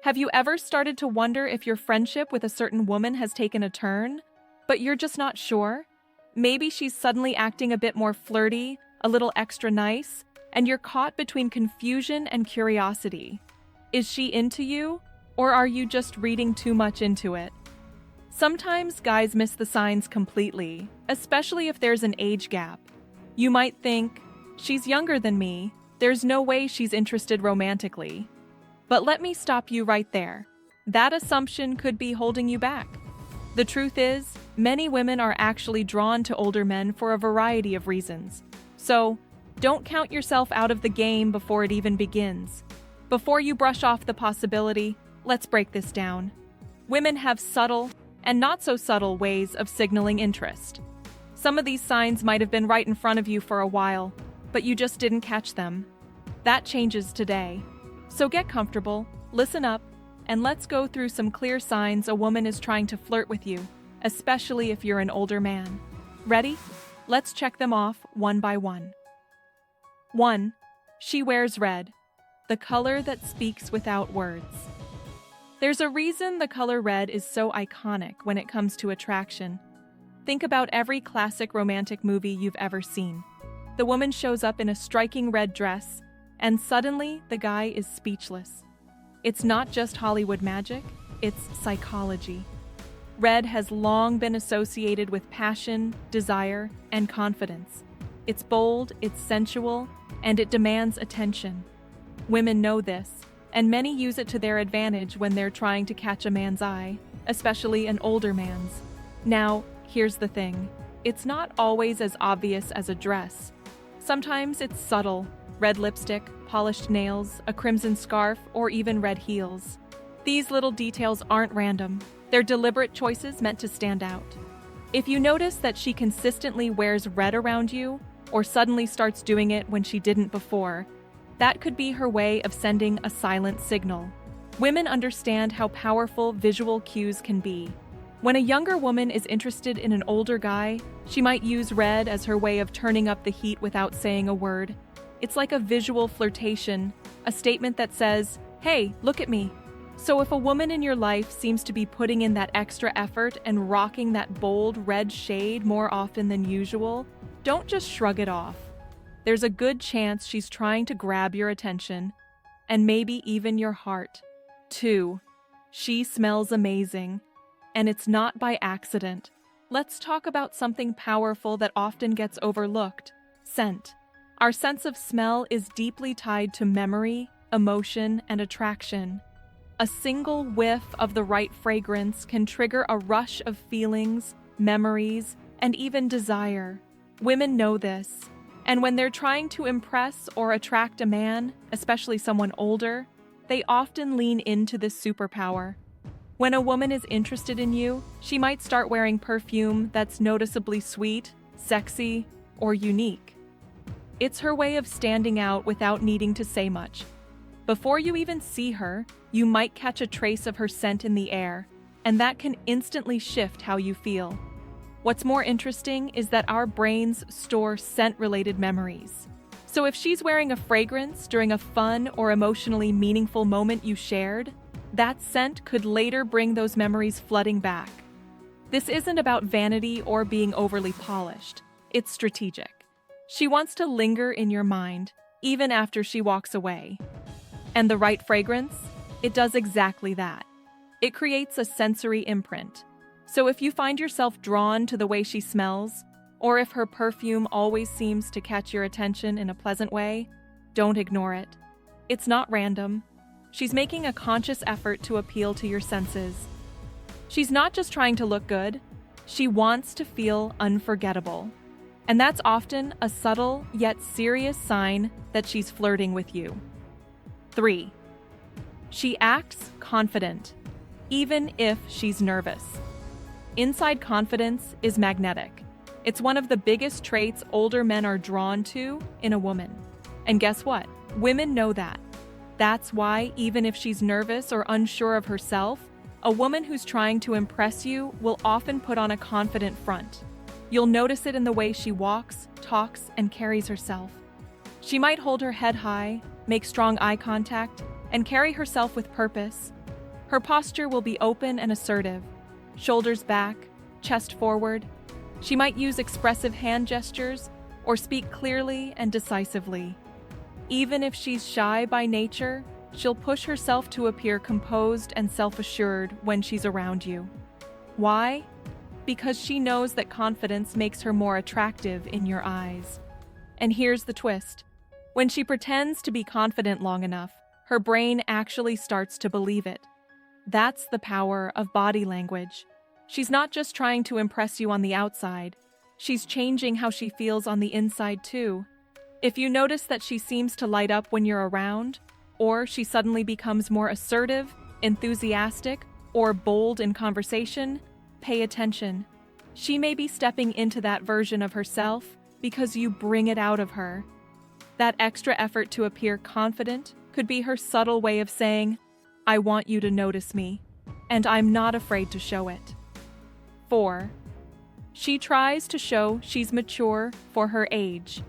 Have you ever started to wonder if your friendship with a certain woman has taken a turn, but you're just not sure? Maybe she's suddenly acting a bit more flirty, a little extra nice, and you're caught between confusion and curiosity. Is she into you, or are you just reading too much into it? Sometimes guys miss the signs completely, especially if there's an age gap. You might think, she's younger than me, there's no way she's interested romantically. But let me stop you right there. That assumption could be holding you back. The truth is, many women are actually drawn to older men for a variety of reasons. So, don't count yourself out of the game before it even begins. Before you brush off the possibility, let's break this down. Women have subtle and not so subtle ways of signaling interest. Some of these signs might have been right in front of you for a while, but you just didn't catch them. That changes today. So get comfortable, listen up, and let's go through some clear signs a woman is trying to flirt with you, especially if you're an older man. Ready? Let's check them off one by one. 1. She wears red, the color that speaks without words. There's a reason the color red is so iconic when it comes to attraction. Think about every classic romantic movie you've ever seen. The woman shows up in a striking red dress, and suddenly the guy is speechless. It's not just Hollywood magic, it's psychology. Red has long been associated with passion, desire, and confidence. It's bold, it's sensual, and it demands attention. Women know this, and many use it to their advantage when they're trying to catch a man's eye, especially an older man's. Now, here's the thing. It's not always as obvious as a dress. Sometimes it's subtle: red lipstick, polished nails, a crimson scarf, or even red heels. These little details aren't random. They're deliberate choices meant to stand out. If you notice that she consistently wears red around you, or suddenly starts doing it when she didn't before, that could be her way of sending a silent signal. Women understand how powerful visual cues can be. When a younger woman is interested in an older guy, she might use red as her way of turning up the heat without saying a word. It's like a visual flirtation, a statement that says, "Hey, look at me." So if a woman in your life seems to be putting in that extra effort and rocking that bold red shade more often than usual, don't just shrug it off. There's a good chance she's trying to grab your attention, and maybe even your heart. 2. She smells amazing. And it's not by accident. Let's talk about something powerful that often gets overlooked: scent. Our sense of smell is deeply tied to memory, emotion, and attraction. A single whiff of the right fragrance can trigger a rush of feelings, memories, and even desire. Women know this, and when they're trying to impress or attract a man, especially someone older, they often lean into this superpower. When a woman is interested in you, she might start wearing perfume that's noticeably sweet, sexy, or unique. It's her way of standing out without needing to say much. Before you even see her, you might catch a trace of her scent in the air, and that can instantly shift how you feel. What's more interesting is that our brains store scent-related memories. So if she's wearing a fragrance during a fun or emotionally meaningful moment you shared, that scent could later bring those memories flooding back. This isn't about vanity or being overly polished. It's strategic. She wants to linger in your mind, even after she walks away. And the right fragrance? It does exactly that. It creates a sensory imprint. So if you find yourself drawn to the way she smells, or if her perfume always seems to catch your attention in a pleasant way, don't ignore it. It's not random. She's making a conscious effort to appeal to your senses. She's not just trying to look good, she wants to feel unforgettable. And that's often a subtle yet serious sign that she's flirting with you. 3. She acts confident, even if she's nervous. Inside confidence is magnetic. It's one of the biggest traits older men are drawn to in a woman. And guess what? Women know that. That's why, even if she's nervous or unsure of herself, a woman who's trying to impress you will often put on a confident front. You'll notice it in the way she walks, talks, and carries herself. She might hold her head high, make strong eye contact, and carry herself with purpose. Her posture will be open and assertive, shoulders back, chest forward. She might use expressive hand gestures or speak clearly and decisively. Even if she's shy by nature, she'll push herself to appear composed and self-assured when she's around you. Why? Because she knows that confidence makes her more attractive in your eyes. And here's the twist. When she pretends to be confident long enough, her brain actually starts to believe it. That's the power of body language. She's not just trying to impress you on the outside, she's changing how she feels on the inside too. If you notice that she seems to light up when you're around, or she suddenly becomes more assertive, enthusiastic, or bold in conversation, pay attention. She may be stepping into that version of herself because you bring it out of her. That extra effort to appear confident could be her subtle way of saying, I want you to notice me, and I'm not afraid to show it. 4. She tries to show she's mature for her age.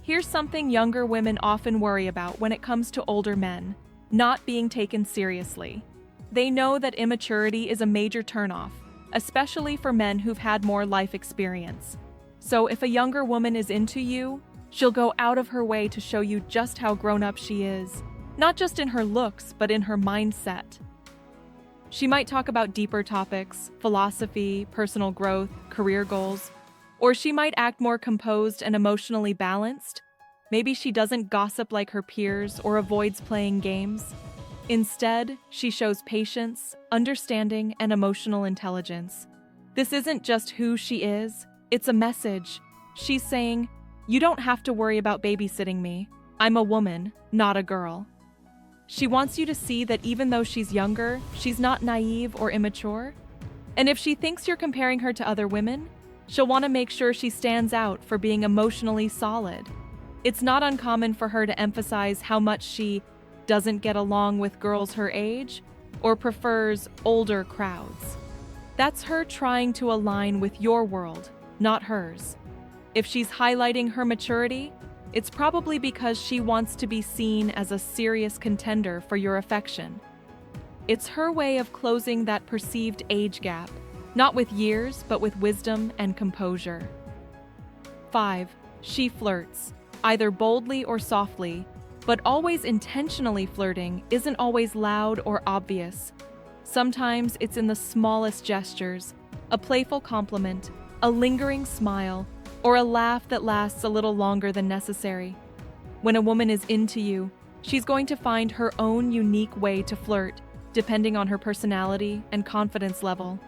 Here's something younger women often worry about when it comes to older men: not being taken seriously. They know that immaturity is a major turnoff, especially for men who've had more life experience. So if a younger woman is into you, she'll go out of her way to show you just how grown up she is, not just in her looks, but in her mindset. She might talk about deeper topics, philosophy, personal growth, career goals, or she might act more composed and emotionally balanced. Maybe she doesn't gossip like her peers or avoids playing games. Instead, she shows patience, understanding, and emotional intelligence. This isn't just who she is, it's a message. She's saying, you don't have to worry about babysitting me. I'm a woman, not a girl. She wants you to see that even though she's younger, she's not naive or immature. And if she thinks you're comparing her to other women, she'll want to make sure she stands out for being emotionally solid. It's not uncommon for her to emphasize how much she doesn't get along with girls her age or prefers older crowds. That's her trying to align with your world, not hers. If she's highlighting her maturity, it's probably because she wants to be seen as a serious contender for your affection. It's her way of closing that perceived age gap, not with years, but with wisdom and composure. 5. She flirts, either boldly or softly, but always intentionally. Flirting isn't always loud or obvious. Sometimes it's in the smallest gestures, a playful compliment, a lingering smile, or a laugh that lasts a little longer than necessary. When a woman is into you, she's going to find her own unique way to flirt, depending on her personality and confidence level.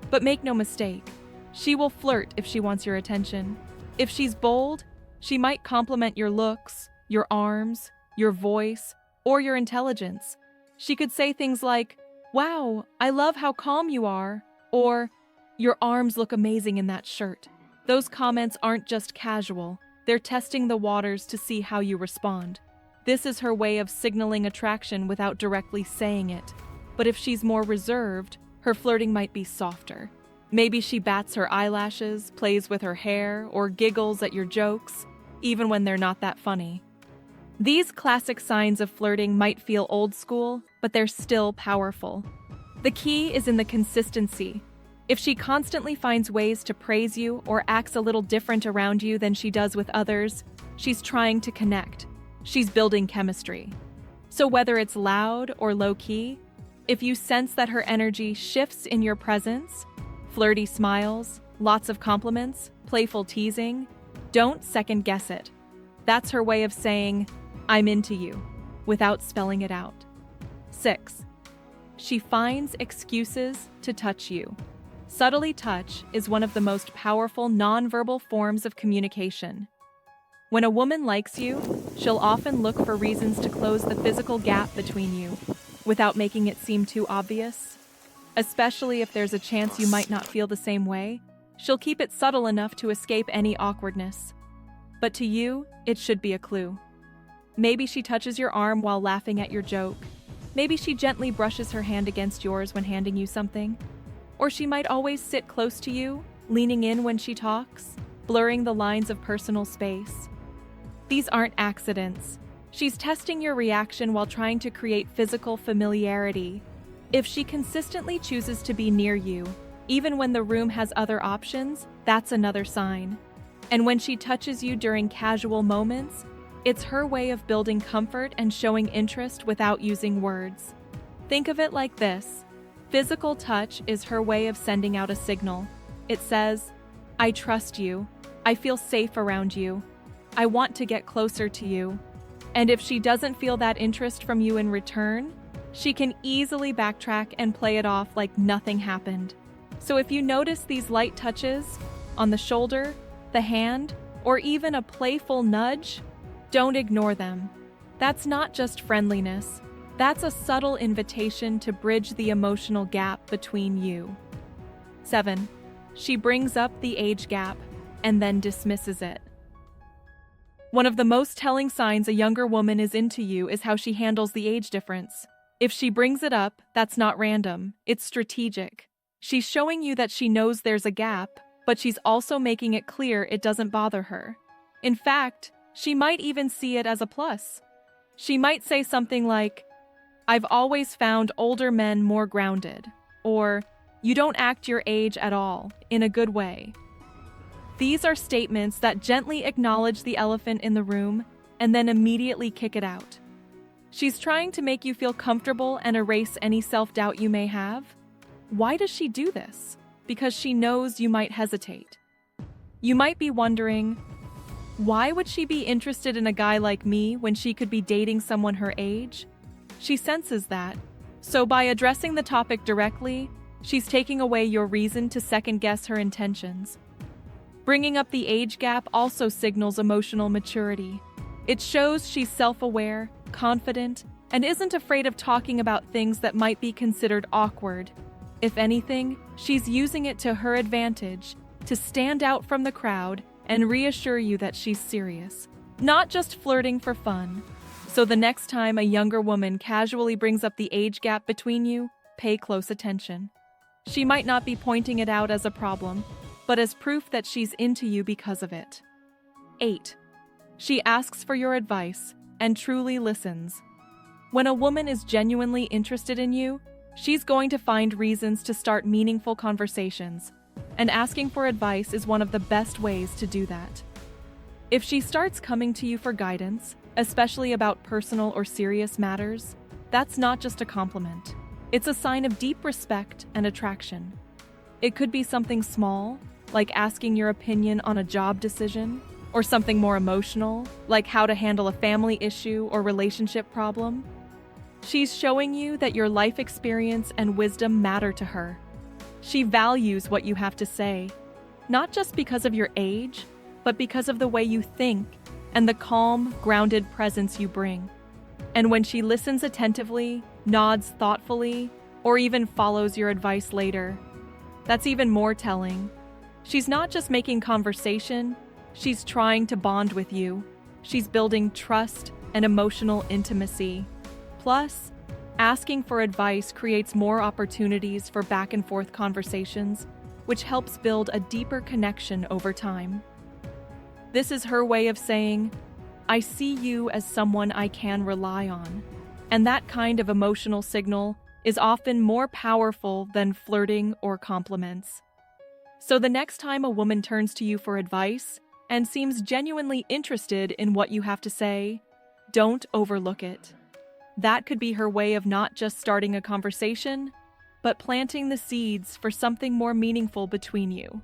But make no mistake, she will flirt if she wants your attention. If she's bold, she might compliment your looks, your arms, your voice, or your intelligence. She could say things like, "Wow, I love how calm you are," or "Your arms look amazing in that shirt." Those comments aren't just casual, they're testing the waters to see how you respond. This is her way of signaling attraction without directly saying it. But if she's more reserved, her flirting might be softer. Maybe she bats her eyelashes, plays with her hair, or giggles at your jokes, even when they're not that funny. These classic signs of flirting might feel old school, but they're still powerful. The key is in the consistency. If she constantly finds ways to praise you or acts a little different around you than she does with others, she's trying to connect. She's building chemistry. So whether it's loud or low-key, if you sense that her energy shifts in your presence, flirty smiles, lots of compliments, playful teasing, don't second-guess it. That's her way of saying, "I'm into you," without spelling it out. 6. She finds excuses to touch you. Subtly touch is one of the most powerful nonverbal forms of communication. When a woman likes you, she'll often look for reasons to close the physical gap between you, without making it seem too obvious. Especially if there's a chance you might not feel the same way, she'll keep it subtle enough to escape any awkwardness. But to you, it should be a clue. Maybe she touches your arm while laughing at your joke. Maybe she gently brushes her hand against yours when handing you something. Or she might always sit close to you, leaning in when she talks, blurring the lines of personal space. These aren't accidents. She's testing your reaction while trying to create physical familiarity. If she consistently chooses to be near you, even when the room has other options, that's another sign. And when she touches you during casual moments, it's her way of building comfort and showing interest without using words. Think of it like this. Physical touch is her way of sending out a signal. It says, "I trust you. I feel safe around you. I want to get closer to you." And if she doesn't feel that interest from you in return, she can easily backtrack and play it off like nothing happened. So if you notice these light touches on the shoulder, the hand, or even a playful nudge, don't ignore them. That's not just friendliness. That's a subtle invitation to bridge the emotional gap between you. 7. She brings up the age gap and then dismisses it. One of the most telling signs a younger woman is into you is how she handles the age difference. If she brings it up, that's not random, it's strategic. She's showing you that she knows there's a gap, but she's also making it clear it doesn't bother her. In fact, she might even see it as a plus. She might say something like, "I've always found older men more grounded," or "You don't act your age at all," in a good way. These are statements that gently acknowledge the elephant in the room and then immediately kick it out. She's trying to make you feel comfortable and erase any self-doubt you may have. Why does she do this? Because she knows you might hesitate. You might be wondering, why would she be interested in a guy like me when she could be dating someone her age? She senses that. So by addressing the topic directly, she's taking away your reason to second-guess her intentions. Bringing up the age gap also signals emotional maturity. It shows she's self-aware, confident, and isn't afraid of talking about things that might be considered awkward. If anything, she's using it to her advantage, to stand out from the crowd and reassure you that she's serious, not just flirting for fun. So the next time a younger woman casually brings up the age gap between you, pay close attention. She might not be pointing it out as a problem, but as proof that she's into you because of it. 8. She asks for your advice and truly listens. When a woman is genuinely interested in you, she's going to find reasons to start meaningful conversations, and asking for advice is one of the best ways to do that. If she starts coming to you for guidance, especially about personal or serious matters, that's not just a compliment. It's a sign of deep respect and attraction. It could be something small, like asking your opinion on a job decision, or something more emotional, like how to handle a family issue or relationship problem. She's showing you that your life experience and wisdom matter to her. She values what you have to say, not just because of your age, but because of the way you think and the calm, grounded presence you bring. And when she listens attentively, nods thoughtfully, or even follows your advice later, that's even more telling. She's not just making conversation, she's trying to bond with you. She's building trust and emotional intimacy. Plus, asking for advice creates more opportunities for back-and-forth conversations, which helps build a deeper connection over time. This is her way of saying, "I see you as someone I can rely on." And that kind of emotional signal is often more powerful than flirting or compliments. So the next time a woman turns to you for advice and seems genuinely interested in what you have to say, don't overlook it. That could be her way of not just starting a conversation, but planting the seeds for something more meaningful between you.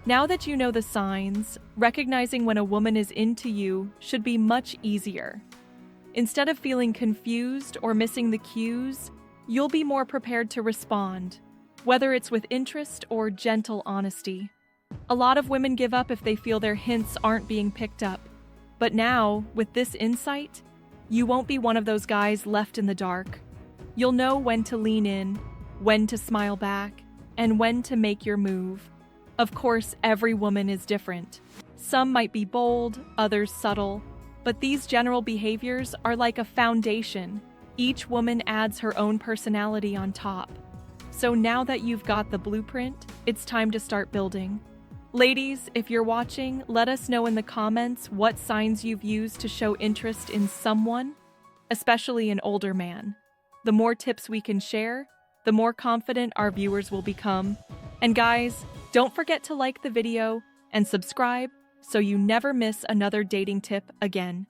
Now that you know the signs, recognizing when a woman is into you should be much easier. Instead of feeling confused or missing the cues, you'll be more prepared to respond, whether it's with interest or gentle honesty. A lot of women give up if they feel their hints aren't being picked up. But now, with this insight, you won't be one of those guys left in the dark. You'll know when to lean in, when to smile back, and when to make your move. Of course, every woman is different. Some might be bold, others subtle, but these general behaviors are like a foundation. Each woman adds her own personality on top. So now that you've got the blueprint, it's time to start building. Ladies, if you're watching, let us know in the comments what signs you've used to show interest in someone, especially an older man. The more tips we can share, the more confident our viewers will become. And guys, don't forget to like the video and subscribe so you never miss another dating tip again.